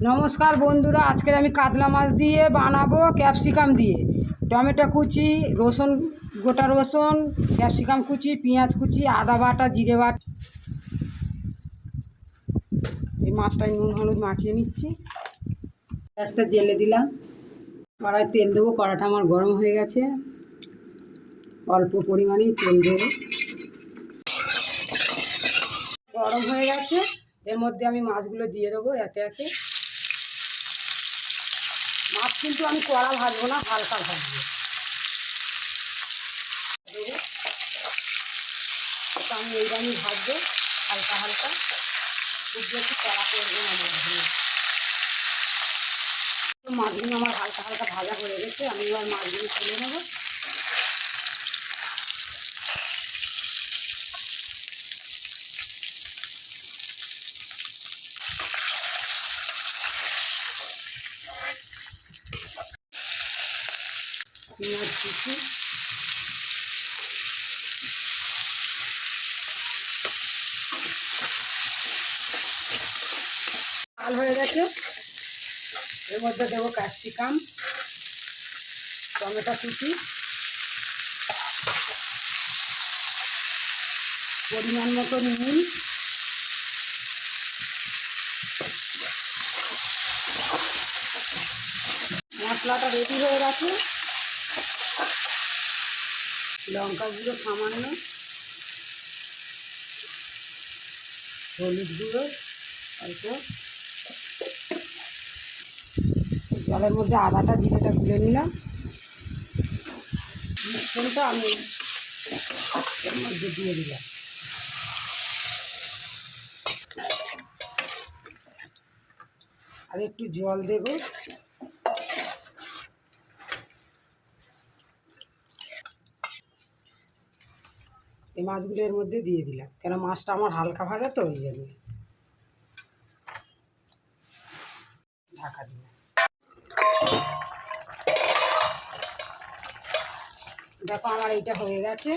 নমস্কার বন্ধুরা, আজকে আমি কাতলা মাছ দিয়ে বানাবো ক্যাপসিকাম দিয়ে। টমেটো কুচি, রসুন, গোটা রসুন, ক্যাপসিকাম কুচি, পেঁয়াজ কুচি, আদা বাটা, জিরে বাটা। এই মাছটায় নুন হলুদ মাখিয়ে নিচ্ছি। গ্যাসটা জেলে দিলাম, কড়াই তেল দেবো। কড়াটা আমার গরম হয়ে গেছে, অল্প পরিমাণেই তেল দেবো। গরম হয়ে গেছে, এর মধ্যে আমি মাছগুলো দিয়ে দেবো একে একে। মাছ কিন্তু আমি কড়া ভাজবো না, হালকা ভাজবো। আমি এইরকমই ভাজবো, হালকা হালকা, খুব বেশি কড়া করবো না মাছগুলো। মাছগুলো আমার হালকা হালকা ভাজা হয়ে গেছে, আমি এবার মাছগুলো তুলে নেবো। পেঁয়াজ কুচি, লাল হয়ে গেছে, এর মধ্যে দেবো ক্যাপসিকাম, টমেটো কুচি, পরিমাণ মতো নুন, মশলাটা রেডি হয়ে গেছে। লঙ্কা গুঁড়ো সামান্য, হলুদ গুঁড়ো অল্প, জলের মধ্যে আদাটা জিরেটা গুলে নিলাম। মিশ্রণটা আমি এর মধ্যে দিয়ে দিলাম। আর একটু জল দেব। এই মাছগুলো এর মধ্যে দিয়ে দিলাম, কেন মাছটা আমার হালকা ভাজা তো, ওই জন্য ঢাকা দিলাম। দেখো আমার এইটা হয়ে গেছে।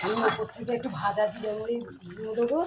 আমি ওপর থেকে একটু ভাজা জিরে মরিচ দিয়ে দেবো।